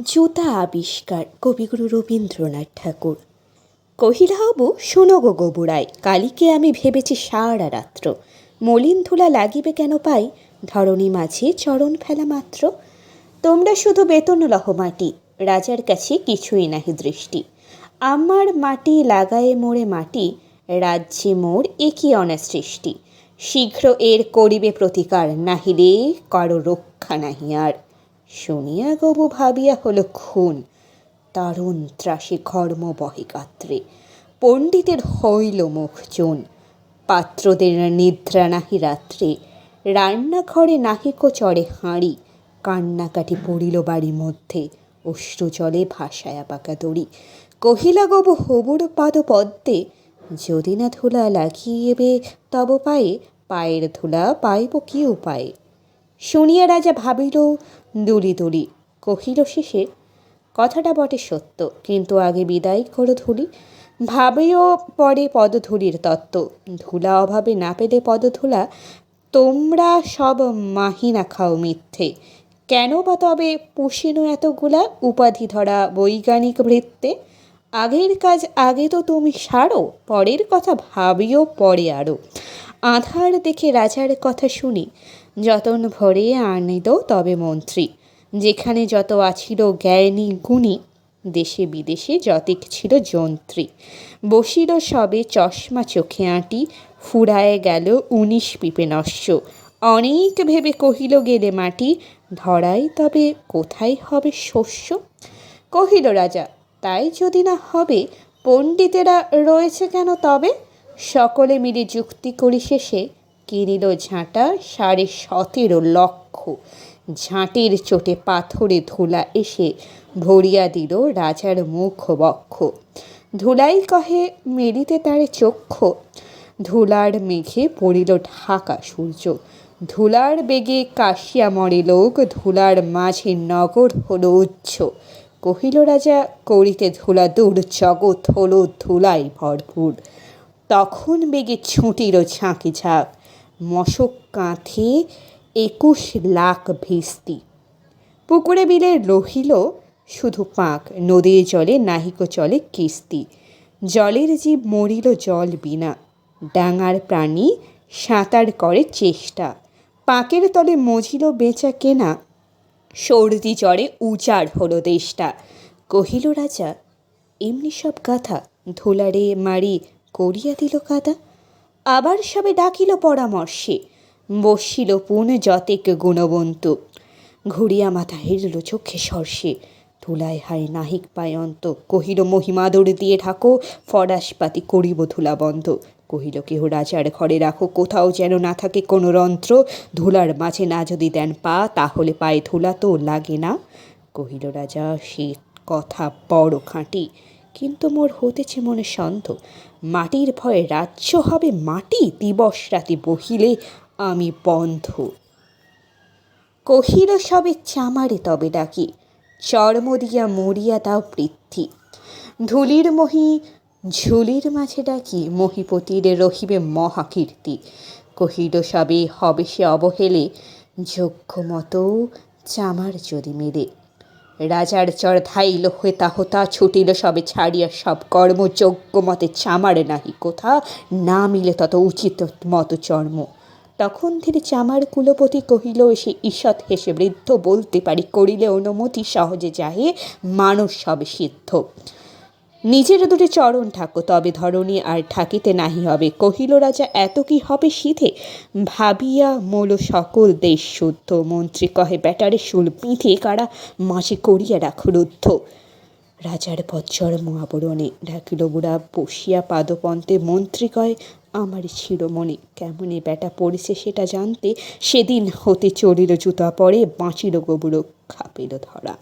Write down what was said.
জুতা আবিষ্কার কবিগুরু রবীন্দ্রনাথ ঠাকুর। কহিলাহবু শোনো গো গোবুড়াই, কালিকে আমি ভেবেছি সারা রাত্র, মলিন ধুলা লাগিবে কেন পাই, ধরণী মাঝে চরণ ফেলা মাত্র। তোমরা শুধু বেতন লহ মাটি, রাজার কাছে কিছুই নাহি দৃষ্টি। আমার মাটি লাগায়ে মোরে মাটি, রাজ্যে মোর একই অনাসৃষ্টি। শীঘ্র এর করিবে প্রতিকার, নাহিলে কারো রক্ষা নাহি আর। শুনিয়া গবু ভাবিয়া হল খুন, দারুণ ত্রাসে ঘর্ম বহে গাত্রে। পণ্ডিতের হইল মুখ চুন, পাত্রদের নিদ্রা নাহি রাত্রে। রান্নাঘরে নাহিকো চড়ে হাঁড়ি, কান্নাকাটি পড়িল বাড়ি মধ্যে, অশ্রু জলে ভাসায়া পাকা দড়ি। কহিলা গবু হবুর পাদ পদ্মে, যদি না ধুলা লাগিয়েবে তব পায়ে, পায়ের ধুলা পাইব কি উপায়ে। শুনিয়া রাজা ভাবিল দুলি দুলি, কহিল শেষে কথাটা বটে সত্য, কিন্তু আগে বিদায় করো ধুলি। ভাবেও পরে পদধূলির তত্ত্ব, ধুলা অভাবে না পেলে পদধূলা। তোমরা সব মাহিনা খাও মিথ্যে, কেন বা তবে পুষিনো এতগুলা উপাধি ধরা বৈজ্ঞানিক বৃত্তে। আগের কাজ আগে তো তুমি সারো, পরের কথা ভাবিও পরে আরো। আধার দেখে রাজার কথা শুনি, যতন ভরে আনিল তবে মন্ত্রী। যেখানে যত আছিল জ্ঞানী গুণী, দেশে বিদেশে যতেক ছিল যন্ত্রী। বসিল সবে চশমা চোখে আঁটি, ফুরায় গেল 19 পিপে নস্য। অনেক ভেবে কহিল গেলে মাটি, ধরাই তবে কোথায় হবে শস্য। কহিল রাজা, তাই যদি না হবে, পণ্ডিতেরা রয়েছে কেন তবে। সকলে মিলে যুক্তি করি শেষে, কিনিল ঝাঁটা 17.5 লক্ষ। ঝাঁটের চোটে পাথরে ধুলা এসে ভরিয়া দিল রাজার মুখ বক্ষ। ধুলাই কহে মেলিতে তারে চক্ষু, ধুলার মেঘে পড়িল ঢাকা সূর্য। ধুলার বেগে কাশিয়া মরে লোক, ধুলার মাঝে নগর হলো উচ্চ। কহিল রাজা, করিতে ধুলা দূর, জগৎ হলো ধুলাই ভরপুর। তখন বেগে ছুটিল ঝাঁকে ঝাঁক, মশক কাঁথে 21 লাখ ভিস্তি। পুকুরে বিলে রহিল শুধু পাঁক, নদীর জলে নাহিকো চলে কিস্তি। জলের জীব মরিল জল বিনা, ডাঙার প্রাণী সাঁতার করে চেষ্টা। পাঁকের তলে মজিল বেচা কেনা, সর্দি জ্বরে উজাড় হলো দেশটা। কহিল রাজা, এমনি সব গাথা ধুলারে মারি করিয়া দিল কাদা। আবার সবে ডাকিল পরামর্শে, বসিল পুন যতেক গুণবন্ত। ঘুরিয়া মাথা হেরল চোখে সর্ষে, ধুলায় হায় নাহিক পায় অন্ত। কহিল মহিমাদর দিয়ে ঢাকো, ফরাসপাতি করিব ধুলা বন্ধ। কহিল কেহ রাজার ঘরে রাখো, কোথাও যেন না থাকে কোনো রন্ত্র। ধুলার মাঝে না যদি দেন পা, তাহলে পায়ে ধুলা তো লাগে না। কহিল রাজা, সে কথা বড় খাঁটি, কিন্তু মোর হতেছে মনে সন্দেহ। মাটির ভয়ে রাজ্য হবে মাটি, দিবস রাতি বহিলে আমি বন্ধ। কহিল সবে চামারে তবে ডাকি, চর্ম দিয়া মরিয়া দাও বৃদ্ধি। ধুলির মহি ঝুলির মাঝে ডাকি, মহিপতির রহিবে মহাকীর্তি। কহিল সবে হবে সে অবহেলে, যোগ্য মতো চামার যদি মেলে। রাজার চর ধাইল হেতা হোতা, ছুটিল সবে ছাড়িয়া সব কর্ম। যোগ্য মতে চামার নাহি কোথা, না মিলে তত উচিত মতো চর্ম। তখন ধীরে চামার কুলপতি কহিল এসে ঈষৎ হেসে, বৃদ্ধ বলতে পারি করিলে অনুমতি, সহজে যাহে মানুষ সবে সিদ্ধ। নিজের দুটি চরণ ঠাকো, তবে ধরণী আর ঠাকিতে নাহি হবে। কহিল রাজা, এত কি হবে সিধে, ভাবিয়া মোল সকল দেশ শুদ্ধ। মন্ত্রী কহে ব্যাটারে শুল পিঠে কারা, মাঝে করিয়া রাখো রুদ্ধ। রাজার পচ্চর্ম আবরণে ঢাকিল বুড়া বসিয়া পাদপন্তে। মন্ত্রী কয়, আমার ছিল মনে কেমনে ব্যাটা পড়েছে সেটা জানতে। সেদিন হতে চলিল জুতা পরে, বাঁচিল গবুড়ো খাপিল ধরা।